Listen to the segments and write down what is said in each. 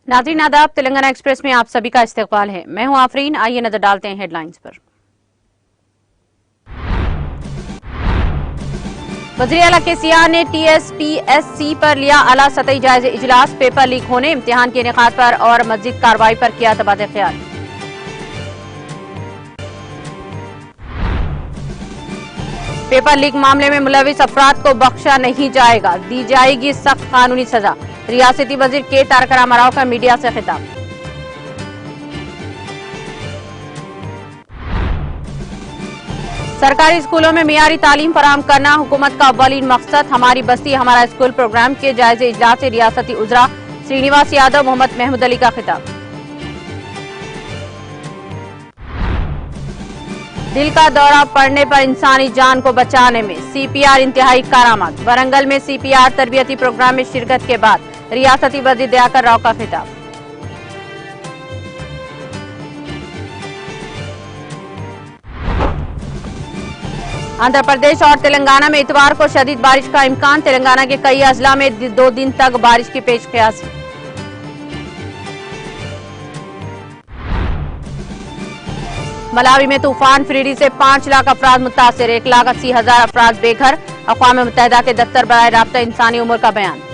नाज़रीन आदाब, तेलंगाना एक्सप्रेस में आप सभी का इस्तकबाल है। मैं हूं आफरीन। आइए नजर डालते हैं हेडलाइंस पर। वज़ीर आला केसीआर ने टीएसपीएससी पर लिया आला सतही जायजे इजलास। पेपर लीक होने, इम्तिहान के इनेकाद पर और मज़ीद कार्रवाई पर किया तबादला ख्याल। पेपर लीक मामले में मुलविस अफराद को बख्शा नहीं जाएगा, दी जाएगी सख्त कानूनी सजा। रियासती वजीर के तारक रामाराव का मीडिया से खिताब। सरकारी स्कूलों में मियारी तालीम फराहम करना हुकूमत का अव्वलीन मकसद। हमारी बस्ती हमारा स्कूल प्रोग्राम के जायजे इजलास से रियासती उजरा श्रीनिवास यादव, मोहम्मद महमूद अली का खिताब। दिल का दौरा पड़ने पर इंसानी जान को बचाने में सीपीआर इंतहाई कारामद। वरंगल में सीपीआर तरबियती प्रोग्राम में शिरकत के बाद रियासती वजीर दयाकर राव का खिताब। आंध्र प्रदेश और तेलंगाना में इतवार को शदीद बारिश का इम्कान। तेलंगाना के कई अजला में 2 दिन तक बारिश की पेशकयासी। मलावी में तूफान फ्रीडी से 5 लाख अफराद मुतासिर, 1,80,000 अफराद बेघर। अक़वाम मुत्तहिदा के दफ्तर बराए राब्ता इंसानी उमूर का बयान।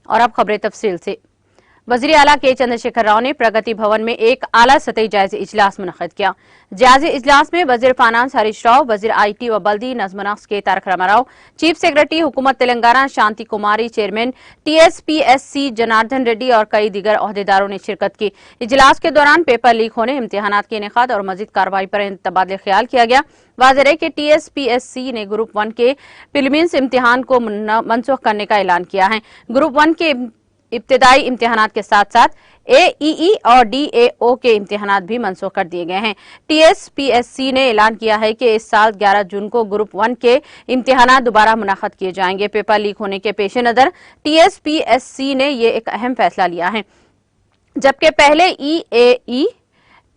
और अब खबरें तफसील से। वज़ीर आला के चंद्रशेखर राव ने प्रगति भवन में एक आला सतही जायजे इजलास मुनक़िद किया। जायजे इजलास में वज़ीर फाइनेंस हरीश राव, वज़ीर आईटी व बल्दी नज़्म-ओ-नस्क़ के तारक रामाराव, चीफ सेक्रेटरी हुकूमत तेलंगाना शांति कुमारी, चेयरमैन टीएसपीएससी जनार्दन रेड्डी और कई दीगर ओहदेदारों ने शिरकत की। इजलास के दौरान पेपर लीक होने, इम्तिहानात के इनेकाद और मज़ीद कार्रवाई पर तबादला ख्याल किया गया। वाज़ेह है कि टीएसपीएससी ने ग्रुप 1 के प्रीलिम्स इम्तिहान को मनसूख करने का ऐलान किया है। ग्रुप 1 के इब्तिदाई इम्तिहानात के साथ साथ एईई और डीएओ के इम्तिहानात भी मनसूख कर दिए गए हैं। टीएसपीएससी ने ऐलान किया है कि इस साल 11 जून को ग्रुप 1 के इम्तिहानात दोबारा मुनक़्क़िद किए जाएंगे। पेपर लीक होने के पेश नज़र टीएसपीएससी ने ये एक अहम फैसला लिया है, जबकि पहले ईएई,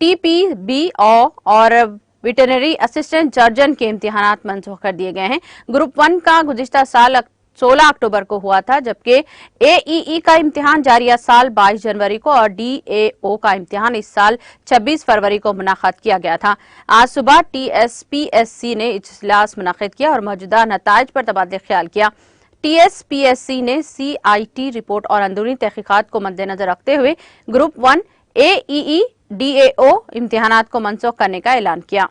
टीपीबी और वेटरनरी असिस्टेंट सर्जन के इम्तिहानात मनसूख कर दिए गए हैं। ग्रुप 1 का गुज़िश्ता साल 16 अक्टूबर को हुआ था, जबकि एईई का इम्तिहान जारिया साल 22 जनवरी को और डीएओ का इम्तिहान इस साल 26 फरवरी को मुनक़्क़िद किया गया था। आज सुबह टीएसपीएससी ने इजलास मुनक़्क़िद किया और मौजूदा नताइज पर तबादला ख्याल किया। टीएसपीएससी ने सीआईटी रिपोर्ट और अंदरूनी तहकीकात को मद्देनजर रखते हुए ग्रुप 1, एईई, डीएओ इम्तिहानात को मनसूख करने का ऐलान किया।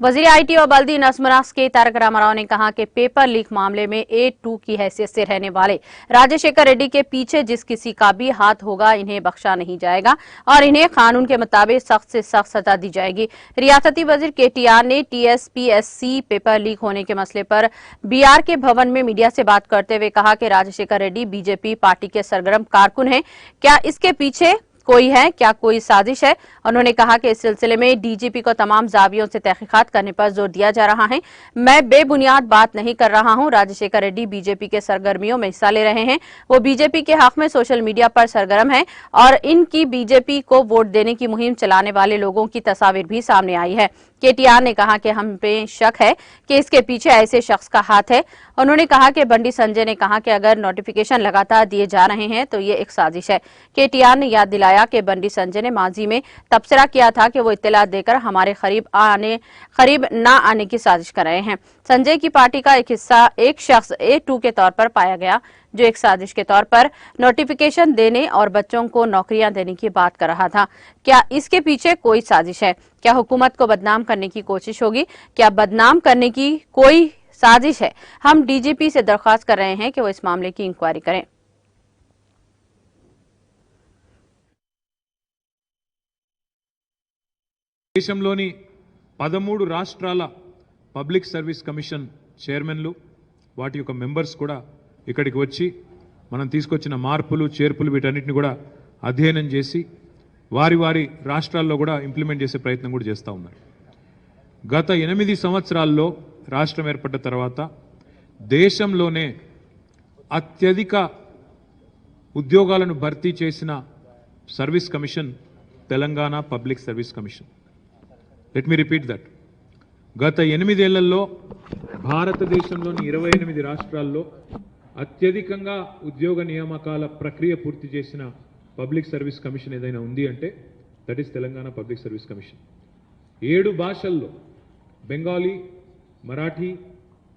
वज़ीर आईटी और बल्दी नज़्म-ओ-नस्क़ के तारक रामाराव ने कहा कि पेपर लीक मामले में A2 की हैसियत से रहने वाले राजशेखर रेड्डी के पीछे जिस किसी का भी हाथ होगा, इन्हें बख्शा नहीं जाएगा और इन्हें कानून के मुताबिक सख्त से सख्त सजा दी जाएगी। रियासती वज़ीर केटीआर ने टीएसपीएससी पेपर लीक होने के मसले पर बीआर के भवन में मीडिया से बात करते हुए कहा कि राजशेखर रेड्डी बीजेपी पार्टी के सरगर्म कारकुन हैं। क्या इसके पीछे कोई है, क्या कोई साजिश है? उन्होंने कहा कि इस सिलसिले में डीजीपी को तमाम जावियों से तहकीकात करने पर जोर दिया जा रहा है। मैं बेबुनियाद बात नहीं कर रहा हूं। राजशेखर रेड्डी बीजेपी के सरगर्मियों में हिस्सा ले रहे हैं। वो बीजेपी के हक में सोशल मीडिया पर सरगर्म है और इनकी बीजेपी को वोट देने की मुहिम चलाने वाले लोगों की तस्वीर भी सामने आई है। केटीआर ने कहा कि हम पे शक है कि इसके पीछे ऐसे शख्स का हाथ है। उन्होंने कहा कि बंडी संजय ने कहा कि अगर नोटिफिकेशन लगातार दिए जा रहे हैं तो ये एक साजिश है। केटीआर ने याद दिलाया कि बंडी संजय ने माजी में तबसरा किया था कि वो इत्तला देकर हमारे करीब ना आने की साजिश कर रहे हैं। संजय की पार्टी का एक हिस्सा एक शख्स A2 के तौर पर पाया गया, जो एक साजिश के तौर पर नोटिफिकेशन देने और बच्चों को नौकरियां देने की बात कर रहा था। क्या इसके पीछे कोई साजिश है? क्या हुकूमत को बदनाम करने की कोशिश होगी? क्या बदनाम करने की कोई साजिश है। हम डीजीपी से दरख्वास्त कर रहे हैं कि वो इस मामले की इंक्वायरी करें। దేశంలోని 13 రాష్ట్రాల పబ్లిక్ సర్వీస్ కమిషన్ చైర్మన్లు వాటి యొక్క మెంబర్స్ కూడా ఇక్కడికి వచ్చి మనం తీసుకొచ్చిన మార్పులు చేర్పులు వీటన్నిటిని కూడా అధ్యయనం చేసి వారి వారి రాష్ట్రాల్లో కూడా ఇంప్లిమెంట్ చేసే ప్రయత్నం కూడా చేస్తూ ఉన్నారు. గత 8 సంవత్సరాల్లో రాష్ట్రం ఏర్పడ్డ తర్వాత దేశంలోనే అత్యధిక ఉద్యోగాలను భర్తీ చేసిన service commission Telangana public service commission. Let me repeat that. గత 8 ఏళ్లలో భారతదేశంలోని 28 రాష్ట్రాల్లో అత్యధికంగా ఉద్యోగ నియామకాల ప్రక్రియ పూర్తి చేసిన పబ్లిక్ సర్వీస్ కమిషన్ ఏదైనా ఉంది అంటే that is Telangana public service commission. 7 భాషల్లో బెంగాలీ, మరాఠీ,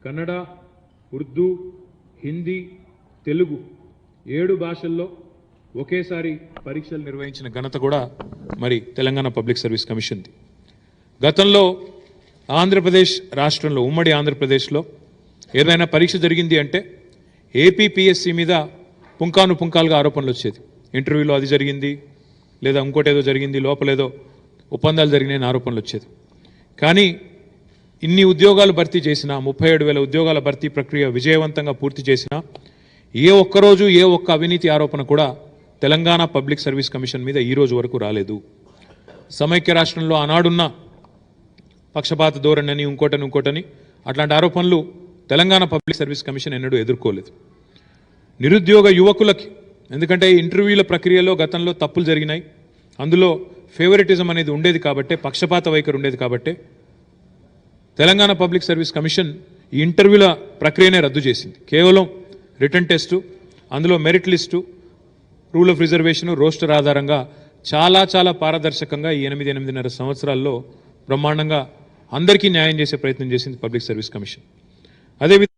కన్నడ, ఉర్దూ, హిందీ, తెలుగు 7 భాషల్లో ఒకేసారి పరీక్షలు నిర్వహించిన ఘనత కూడా మరి తెలంగాణ పబ్లిక్ సర్వీస్ కమిషన్ది. గతంలో ఆంధ్రప్రదేశ్ రాష్ట్రంలో ఉమ్మడి ఆంధ్రప్రదేశ్లో ఏదైనా పరీక్ష జరిగింది అంటే ఏపీపీఎస్సీ మీద పుంకాను పుంకాలుగా ఆరోపణలు వచ్చేది. ఇంటర్వ్యూలో అది జరిగింది, లేదా ఇంకోటేదో జరిగింది, లోపలేదో ఒప్పందాలు జరిగినాయని ఆరోపణలు వచ్చేది. కానీ ఇన్ని ఉద్యోగాలు భర్తీ చేసిన 37,000 ఉద్యోగాల భర్తీ ప్రక్రియ విజయవంతంగా పూర్తి చేసిన ఏ ఒక్కరోజు ఏ ఒక్క అవినీతి ఆరోపణ కూడా తెలంగాణ పబ్లిక్ సర్వీస్ కమిషన్ మీద ఈ రోజు వరకు రాలేదు. సమైక్య రాష్ట్రంలో ఆనాడున్న పక్షపాత ధోరణి ఇంకోటని అట్లాంటి ఆరోపణలు తెలంగాణ పబ్లిక్ సర్వీస్ కమిషన్ ఎన్నడూ ఎదుర్కోలేదు. నిరుద్యోగ యువకులకి ఎందుకంటే ఇంటర్వ్యూల ప్రక్రియలో గతంలో తప్పులు జరిగినాయి, అందులో ఫేవరెటిజం అనేది ఉండేది కాబట్టి, పక్షపాత వైఖరి ఉండేది కాబట్టి తెలంగాణ పబ్లిక్ సర్వీస్ కమిషన్ ఈ ఇంటర్వ్యూల ప్రక్రియనే రద్దు చేసింది. కేవలం రిటర్న్ టెస్టు, అందులో merit list, rule of reservation, roster ఆధారంగా చాలా పారదర్శకంగా ఈ 8.5 సంవత్సరాల్లో బ్రహ్మాండంగా అందరికీ న్యాయం చేసే ప్రయత్నం చేసింది పబ్లిక్ సర్వీస్ కమిషన్. అదేవిధంగా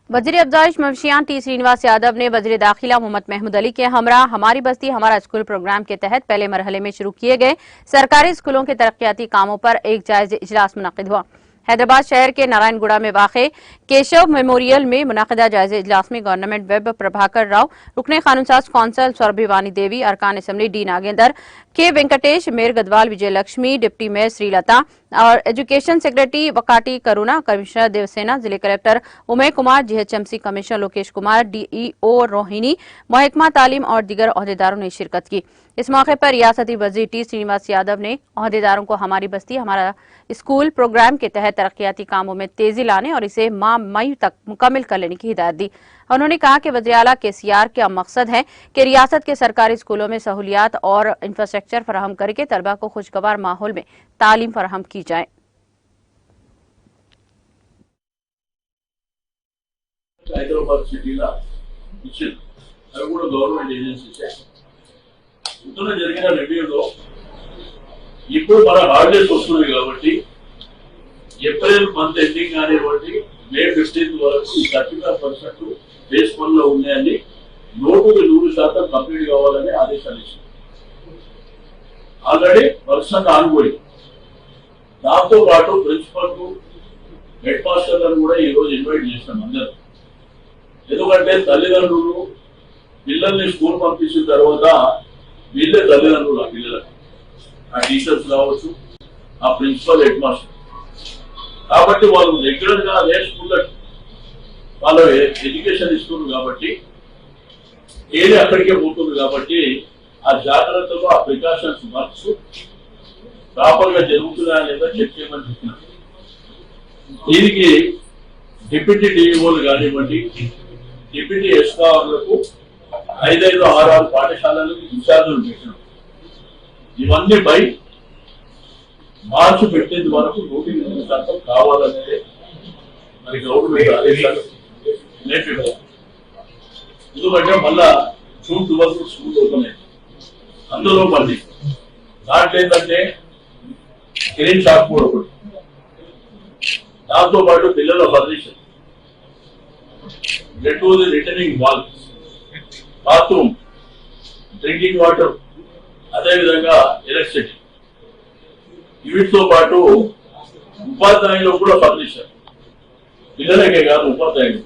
वजीर अफजाइश मवेशियान टी श्रीनिवास यादव ने वजीर दाखिला मोहम्मद महमूद अली के हमरा हमारी बस्ती हमारा स्कूल प्रोग्राम के तहत पहले मरहले में शुरू किए गए सरकारी स्कूलों के तरक्याती कामों पर एक जायजा इजलास मुनक्किद हुआ। हैदराबाद शहर के नारायणगुड़ा में वाक़े केशव मेमोरियल में मुनक़िदा जायजा इजलास में गवर्नमेंट वेब प्रभाकर राव, रुकने कानूनसाज कौंसल सौरभिवानी देवी, अरकान असम्बली डी नागेंद्र, के वेंकटेश, मेयर गदवाल विजय लक्ष्मी, डिप्टी मेयर श्रीलता और एजुकेशन सेक्रेटरी वकाटी करुणा, कमिश्नर देवसेना, जिले collector Umesh Kumar, GHMC commissioner Lokesh Kumar, DEO Rohini, महकमा तालीम और दीगर ओहदेदारों ने शिरकत की। इस मौके पर रियासती वजीर टी श्रीनिवास यादव ने ओहदेदारों को हमारी बस्ती हमारा स्कूल प्रोग्राम के तहत तरक्याती कामों में तेजी लाने और इसे माह मई तक मुकम्मल कर लेने की हिदायत दी। उन्होंने कहा कि वज़ीर आला केसीआर का मकसद है कि रियासत के सरकारी स्कूलों में सहूलियात और इंफ्रास्ट्रक्चर फराहम करके तलबा को खुशगवार माहौल में तालीम फराहम की जाए। హైదరాబాద్ సిటీలో ఇచ్చింది, అవి కూడా గవర్నమెంట్ ఏజెన్సీసే. ఇందులో జరిగిన రివ్యూలో ఇప్పుడు మన హాలిడేస్ వస్తున్నాయి కాబట్టి ఏప్రిల్ మంత్ ఎండింగ్ కానివ్వండి మే 15 వరకు 35% బేస్ పనులు ఉన్నాయని 100% కంప్లీట్ కావాలని ఆదేశాలు ఇచ్చింది. Already works ongoing. దాంతో పాటు ప్రిన్సిపల్ కు హెడ్ మాస్టర్లను కూడా ఈ రోజు ఇన్వైట్ చేస్తాం అందరూ. ఎందుకంటే తల్లిదండ్రులు పిల్లల్ని స్కూల్ పంపించిన తర్వాత వీళ్ళే తల్లిదండ్రులు ఆ పిల్లలకు, ఆ టీచర్స్ కావచ్చు, ఆ ప్రిన్సిపల్, హెడ్ మాస్టర్. కాబట్టి వాళ్ళు రెగ్యులర్ గా అదే స్కూల్లో వాళ్ళు ఎడ్యుకేషన్ ఇస్తున్నారు కాబట్టి ఏది అక్కడికే పోతుంది కాబట్టి ఆ జాగ్రత్తలు, ఆ ప్రికాషన్స్ వర్క్స్ ప్రాపర్ గా జరుగుతుందా లేదా చెక్ చేయమని చెప్పినారు. దీనికి డిప్యూటీ డిఈఓలు కానివ్వండి, డిప్యూటీ ఎస్ఆర్లకు 5-6 పాఠశాలలకు ఇన్ఛార్జీలు పెట్టినాం. ఇవన్నీ బై మార్చి 15 వరకు 100% కావాలనేది మరి గవర్నమెంట్ ఆదేశాలు. ఎందుకంటే మళ్ళా జూన్ 12 స్కూల్ ఓపెన్ అయింది. అందులో మళ్ళీ దాంట్లో ఏంటంటే క్లీన్ షాప్ కూడా ఒకటి, దాంతో పాటు పిల్లల permission, returning wall, bathroom, drinking water, అదేవిధంగా ఎలక్ట్రిసిటీ వీటితో పాటు ఉపాధ్యాయులకు కూడా ఫర్నిచర్, పిల్లలకే కాదు ఉపాధ్యాయులు.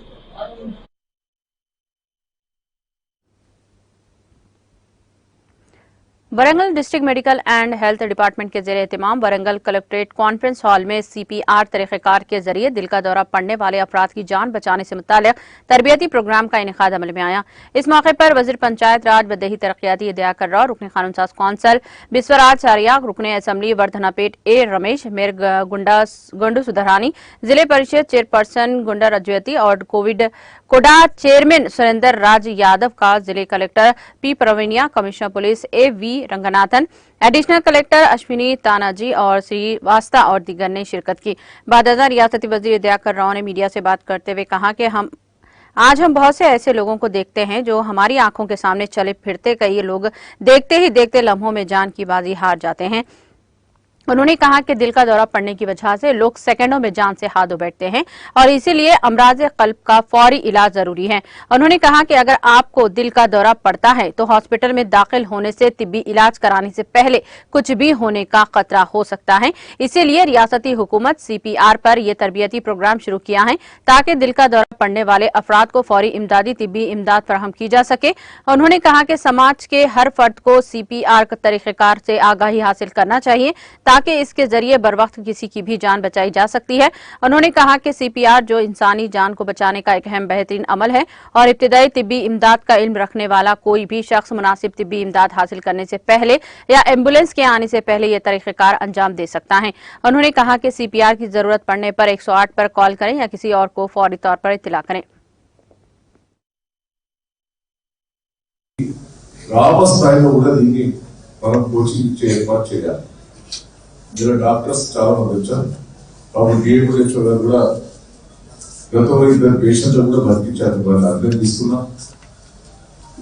Warangal district medical and health department के जेरे एहतमाम वरंगल कलेक्ट्रेट कॉन्फ्रेंस हॉल में सीपीआर तरीक़ेकार के जरिए दिल का दौरा पड़ने वाले अफराद की जान बचाने से मुताल्लिक़ तरबियती प्रोग्राम का इनेकाद अमल में आया। इस मौके पर वज़ीर पंचायत राज व देही तरक्याती इदिया कर्रा, रुकन कानून साज कौंसल बिस्वराज चारियाग, रुकन असम्बली वर्धनापेट ए रमेश, मेयर गुंडू सुधरानी, जिले परिषद चेयरपर्सन गुंडा रजयती और कोडा चेयरमैन सुरेंद्र राज यादव का जिले collector P Pravinya, commissioner police A V Ranganathan, additional collector Ashwini Tanaji और श्रीवास्ता और दीगर ने शिरकत की। बादजा रियासती वजीर दयाकर राव ने मीडिया से बात करते हुए कहा कि आज हम बहुत से ऐसे लोगों को देखते हैं जो हमारी आंखों के सामने चले फिरते, कई लोग देखते ही देखते लम्हों में जान की बाजी हार जाते हैं। उन्होंने कहा कि दिल का दौरा पड़ने की वजह से लोग सेकंडों में जान से हाथ धो बैठते हैं और इसीलिए अमराज कल्ब का फौरी इलाज जरूरी है। उन्होंने कहा कि अगर आपको दिल का दौरा पड़ता है तो हॉस्पिटल में दाखिल होने से तिब्बी इलाज कराने से पहले कुछ भी होने का खतरा हो सकता है। इसीलिए रियासती हुकूमत सीपीआर पर यह तरबियती प्रोग्राम शुरू किया है ताकि दिल का दौरा पड़ने वाले अफराद को फौरी इमदादी तिब्बी इमदाद फराहम की जा सके। उन्होंने कहा कि समाज के हर फर्द को सीपीआर के तरीक़ेकार से आगाही हासिल करना चाहिए ताकि इसके जरिए बर वक्त किसी की भी जान बचाई जा सकती है। उन्होंने कहा कि सीपीआर जो इंसानी जान को बचाने का एक अहम बेहतरीन अमल है और इब्तिदाई तिब्बी इमदाद का इल्म रखने वाला कोई भी शख्स मुनासिब तिब्बी इमदाद हासिल करने से पहले या एम्बुलेंस के आने से पहले यह तरीक़ेकार अंजाम दे सकता है। उन्होंने कहा कि सीपीआर की जरूरत पड़ने पर 108 पर कॉल करें या किसी और को फौरी तौर पर इत्तला करें। డాక్టర్స్ చాలా మంది వచ్చారు. అప్పుడు డిఎంహెచ్ఓ గారు కూడా గతంలో 2 పేషెంట్లు కూడా బతికించారు. వాళ్ళు అర్థం తీసుకున్నాం.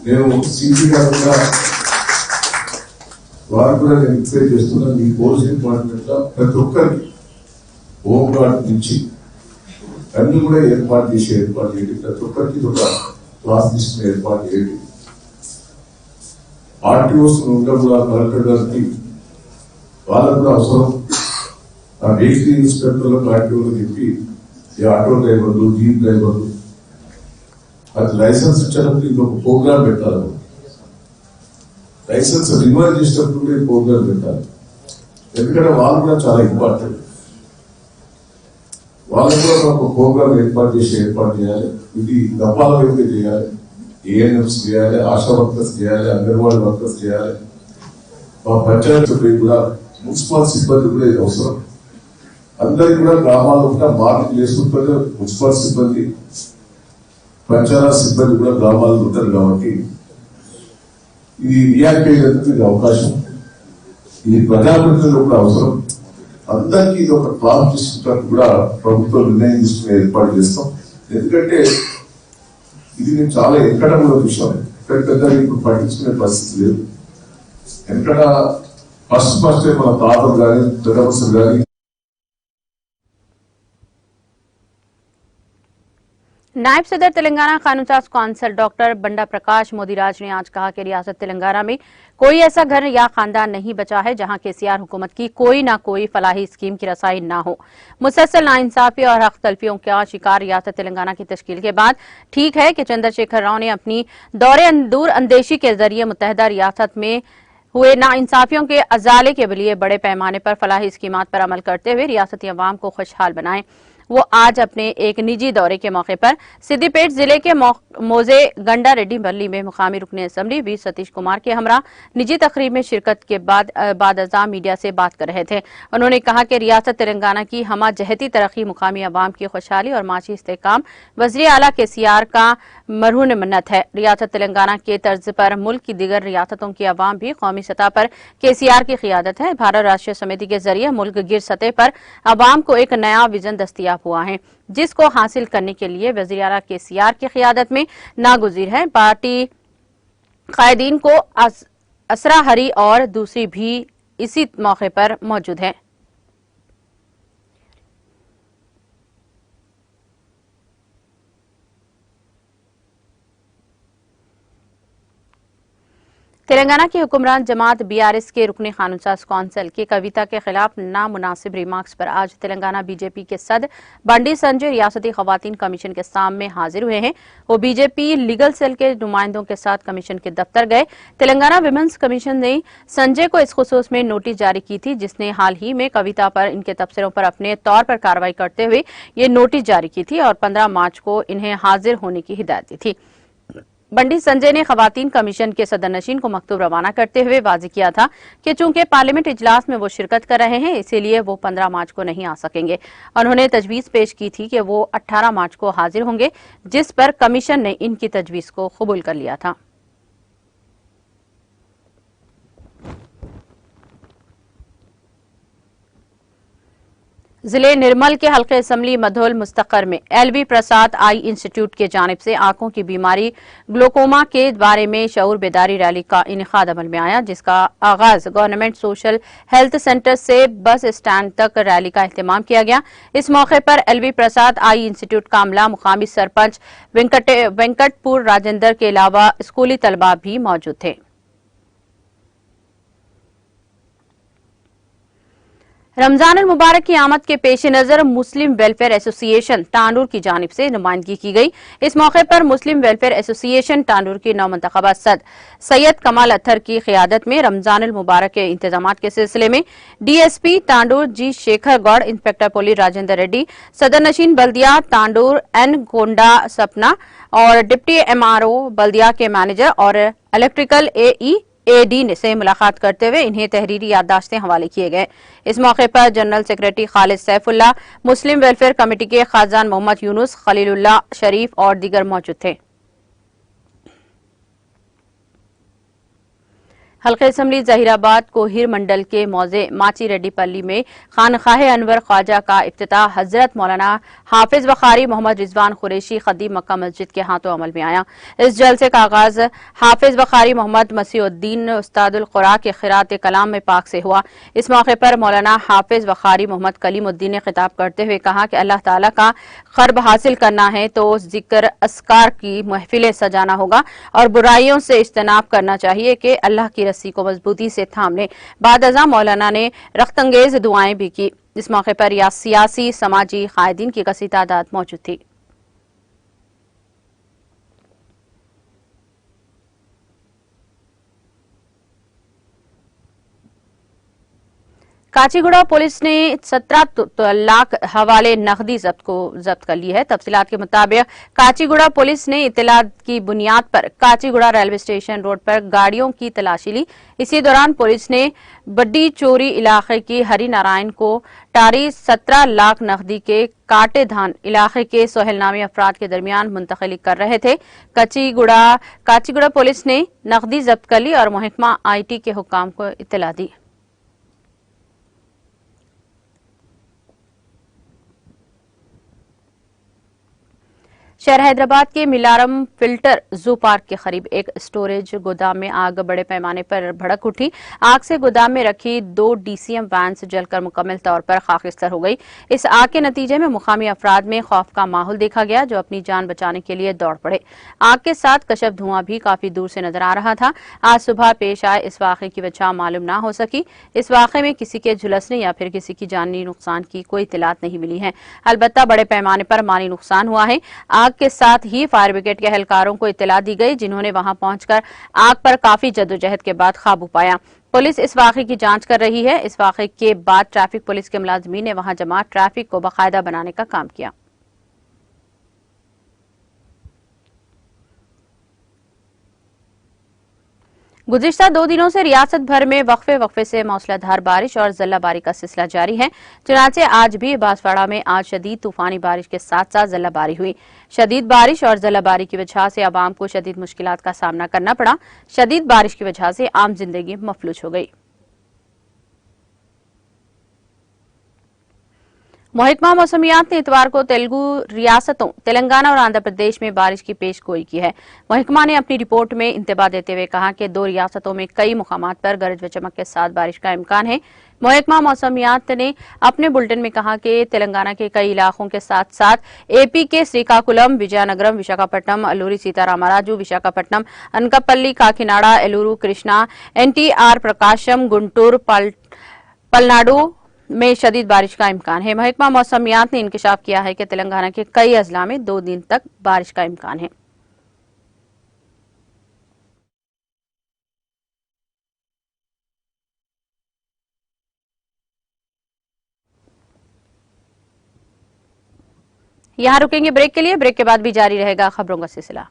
నేను సిపి గారు కూడా వారు కూడా నేను ఎక్స్ప్లెయిన్ చేస్తున్నాను. ఈ పోలీస్ డిపార్ట్మెంట్ లో ప్రతి ఒక్కరికి హోమ్ గార్డ్ నుంచి అన్ని కూడా ఏర్పాటు చేయండి. ప్రతి ఒక్కరికి ఒక క్లాస్ తీసుకుని ఏర్పాటు చేయండి. ఆర్టీఓస్ ఉండడం కూడా కలెక్టర్ గారికి వాళ్ళకు కూడా అవసరం. ఆ వెహికల్ ఇన్స్పెక్టర్లకు ఆర్టీఓలు చెప్పి ఈ ఆటో డ్రైవర్లు, జీప్ డ్రైవర్లు అది లైసెన్స్ ఇచ్చేటప్పుడు ఇంకొక ప్రోగ్రామ్ పెట్టాలి. లైసెన్స్ రిన్యూవల్ చేసేటప్పుడు కూడా ప్రోగ్రామ్ పెట్టాలి. ఎందుకంటే వాళ్ళు కూడా చాలా ఇంపార్టెంట్. వాళ్ళకు కూడా ఒక ప్రోగ్రామ్ ఏర్పాటు చేయాలి. ఇది దఫాల వైపు చేయాలి. ఏఎన్ఎంస్ చేయాలి, ఆశా వర్కర్స్ చేయాలి, అంగన్వాడీ వర్కర్స్ చేయాలి. మా పంచాయత్ కూడా మున్సిపల్ సిబ్బంది కూడా ఇది అవసరం. అందరికి కూడా గ్రామాల్లో కూడా మార్పు చేసుకుంటే మున్సిపల్ సిబ్బంది, పంచాయత్ సిబ్బంది కూడా గ్రామాల్లో ఉంటారు కాబట్టి ఇది రియాక్ట్ అయ్యేందుకు ఇది అవకాశం. ఇది ప్రజాప్రతినిధులు కూడా అవసరం. అందరికీ ఇది ఒక క్లాస్ తీసుకుంటానికి కూడా ప్రభుత్వం నిర్ణయం తీసుకుని ఏర్పాటు చేస్తాం. ఎందుకంటే ఇది నేను చాలా ఎక్కడ కూడా విషయం ఎక్కడికక్కడ ఇప్పుడు పట్టించుకునే పరిస్థితి లేదు. ఎక్కడ ఫస్ట్ మన తాతలు కానీ పెద్దవసలు కానీ नायब सदर तेलंगाना कानून साज कौंसल डॉक्टर बंडा प्रकाश मोदीराज ने आज कहा कि रियासत तेलंगाना में कोई ऐसा घर या खानदान नहीं बचा है जहां केसीआर हुकूमत की कोई ना कोई फलाही स्कीम की रसाई न हो। मुसलसल नाइंसाफी और हक तलफियों का शिकार रियासत तेलंगाना की तश्कील के बाद ठीक है कि चंद्रशेखर राव ने अपनी दूर अंदेशी के जरिए मुत्तहदा रियासत में हुए नाइंसाफियों के अजाले के लिए बड़े पैमाने पर फलाही स्कीमात पर अमल करते हुए रियासती अवाम को खुशहाल बनाए। वो आज अपने एक निजी दौरे के मौके पर सिद्दीपेट जिले के मोजे गंडा रेड्डी बल्ली में मुकामी रुकन असम्बली वी सतीश कुमार के हमरा निजी तकरीब में शिरकत के बाद अज़ाम मीडिया से बात कर रहे थे। उन्होंने कहा कि रियासत तेलंगाना की हमा जहती तरक्की मुकामी अवाम की खुशहाली और माशी इस्तेहकाम वज़ीर आला केसीआर का मरहून मन्नत है। रियासत तेलंगाना के तर्ज पर मुल्क की दीगर रियासतों की अवाम भी कौमी सतह पर केसीआर की क़ियादत है। भारत राष्ट्रीय समिति के जरिए मुल्क गिर सतह पर अवाम को एक नया विजन दस्तियाब हुआ है जिसको हासिल करने के लिए वज़ीर आला केसीआर की क़ियादत में नागुज़ीर है। पार्टी कायदीन को असरा हरी और दूसरी भी इसी मौके पर मौजूद है। तेलंगाना की हुक्मरान जमात बीआरएस के रुकने कानूनसाज कौंसिल की कविता के खिलाफ नामुनासिब रिमार्क्स पर आज तेलंगाना बीजेपी के सदर बंडी संजय रियासती खवातीन कमीशन के सामने हाजिर हुए हैं। वो बीजेपी लीगल सेल के नुमाइंदों के साथ कमीशन के दफ्तर गए। तेलंगाना विमेंस कमीशन ने संजय को इस खुसूस में नोटिस जारी की थी, जिसने हाल ही में कविता पर इनके तबसरों पर अपने तौर पर कार्रवाई करते हुए ये नोटिस जारी की थी और 15 मार्च को इन्हें हाजिर होने की हिदायत दी थी। बंडी संजय ने खवातीन कमीशन के सदरनशीन को मकतूब रवाना करते हुए वाज़ेह किया था कि चूंकि पार्लियामेंट इजलास में वो शिरकत कर रहे हैं, इसीलिए वो 15 मार्च को नहीं आ सकेंगे। उन्होंने तजवीज़ पेश की थी कि वो 18 मार्च को हाजिर होंगे, जिस पर कमीशन ने इनकी तजवीज़ को कबूल कर लिया था। जिले निर्मल के हल्के असम्बली मधोल मुस्तकर में एलवी प्रसाद आई इंस्टीट्यूट की जानिब से आंखों की बीमारी ग्लोकोमा के बारे में शऊर बेदारी रैली का इनेकाद अमल में आया, जिसका आगाज गवर्नमेंट सोशल हेल्थ सेंटर से बस स्टैंड तक रैली का एहतमाम किया गया। इस मौके पर एलवी प्रसाद आई इंस्टीट्यूट का अमला, मुकामी सरपंच वेंकटपुर राजेंद्र के अलावा स्कूली तलबा भी मौजूद थे। रमजान अल मुबारक की आमद के पेश नजर मुस्लिम वेलफेयर एसोसिएशन तांडूर की जानिब से नुमाइंदगी की गई। इस मौके पर मुस्लिम वेलफेयर एसोसिएशन तांडूर के नौमंतखबा सदर सैयद कमाल अत्थर की क़ियादत में रमजान अल मुबारक के इंतजाम के सिलसिले में डीएसपी तांडूर जी शेखर गौड़, इंस्पेक्टर पुलिस राजेंद्र रेड्डी, सदरनशीन बल्दिया तांडूर एन गोंडा सपना और डिप्टी एमआरओ बल्दिया के मैनेजर और इलेक्ट्रिकल एडी से मुलाकात करते हुए इन्हें तहरीरी याददाश्तें हवाले किए गए। इस मौके पर जनरल सेक्रेटरी खालिद सैफुल्ला, मुस्लिम वेलफेयर कमेटी के खाजान मोहम्मद यूनुस, खलीलुल्लाह शरीफ और दीगर मौजूद थे। हल्के असम्बली जहीराबाद कोहिर मंडल के मौजे माची रेड्डीपल्ली में खानखाह अनवर ख्वाजा का इफ्तिताह हजरत मौलाना हाफिज बखारी मोहम्मद रिजवान कुरैशी खदीम मक्का मस्जिद के हाथों अमल में आया। इस जलसे का आगाज हाफिज बखारी मोहम्मद मसीउद्दीन उस्तादुल क़ुरा के ख़िरात कलाम में पाक से हुआ। इस मौके पर मौलाना हाफिज बखारी मोहम्मद कलीमुद्दीन ने खिताब करते हुए कहा कि अल्लाह ताला का क़र्ब हासिल करना है तो जिक्र अस्कार की महफिलें सजाना होगा और बुराइयों से इज्तनाब करना चाहिए कि अल्लाह की रस्सी को मजबूती से थाम लें। बाद अज़ा मौलाना ने रख्तंगेज दुआएं भी की। इस मौके पर सियासी समाजी कायदीन की कसी तादाद मौजूद थी। काचीगुड़ा पुलिस ने 17 लाख हवाले नकदी जब्त कर ली है। तफसीलात के मुताबिक काचीगुड़ा पुलिस ने इत्तला की बुनियाद पर काचीगुड़ा रेलवे स्टेशन रोड पर गाड़ियों की तलाशी ली। इसी दौरान पुलिस ने बड्डी चोरी इलाके की हरि नारायण को टारी 17 लाख नकदी के काटे धान इलाके के सोहेलनामी अफराद के दरमियान मुंतकिल कर रहे थे। काचीगुड़ा पुलिस ने नकदी जब्त कर ली और महकमा आईटी के हुक्काम को इत्तला दी। शहर हैदराबाद के मिलारम फिल्टर जू पार्क के करीब एक स्टोरेज गोदाम में आग बड़े पैमाने पर भड़क उठी। आग से गोदाम में रखी 2 डीसीएम वैन्स जलकर मुकम्मल तौर पर खाकिस्तर हो गई। इस आग के नतीजे में मुकामी अफराद में खौफ का माहौल देखा गया, जो अपनी जान बचाने के लिए दौड़ पड़े। आग के साथ कशफ धुआं भी काफी दूर से नजर आ रहा था। आज सुबह पेश आए इस वाक़े की वजह मालूम न हो सकी। इस वाक़े में किसी के झुलसने या फिर किसी की जानी नुकसान की कोई इत्तलात नहीं मिली है। अलबत्ता बड़े पैमाने पर माली नुकसान हुआ है। आग के साथ ही फायर ब्रिगेड के एहलकारों को इत्तला दी गई, जिन्होंने वहां पहुंचकर आग पर काफी जद्दोजहद के बाद काबू पाया। पुलिस इस वाक़े की जांच कर रही है। इस वाक़े के बाद ट्रैफिक पुलिस के मुलाजमीन ने वहां जमा ट्रैफिक को बाकायदा बनाने का काम किया। गुज़िश्ता 2 दिनों से रियासत भर में वक्फे से मौसलाधार बारिश और ज़ल्लाबारी का सिलसिला जारी है। चुनांचे आज भी बांसवाड़ा में आज शदीद तूफानी बारिश के साथ साथ ज़ल्लाबारी हुई। शदीद बारिश और ज़ल्लाबारी की वजह से आवाम को शदीद मुश्किलात का सामना करना पड़ा। शदीद बारिश की वजह से आम जिंदगी मफलूज हो गई। महकमा मौसमियात ने इतवार को तेलुगु रियासतों तेलंगाना और आंध्र प्रदेश में बारिश की पेशगोई की है। महकमा ने अपनी रिपोर्ट में इंतबाह देते हुए कहा कि 2 रियासतों में कई मुकामात पर गरज व चमक के साथ बारिश का इम्कान है। महकमा मौसमियात ने अपने बुलेटिन में कहा कि तेलंगाना के कई इलाकों के साथ साथ एपी के श्रीकाकुलम, विजयनगरम, विशाखापट्टनम, अल्लूरी सीतारामराजू, विशाखापट्टनम, अनकापल्ली, काकीनाडा, एलूरू, कृष्णा, एनटीआर, प्रकाशम, गुंटूर, पलनाडु में शदीद बारिश का इम्कान है। महकमा मौसमियात ने इंकशाफ किया है कि तेलंगाना के कई अजला में 2 दिन तक बारिश का इम्कान है। यहां रुकेंगे ब्रेक के लिए। ब्रेक के बाद भी जारी रहेगा खबरों का सिलसिला।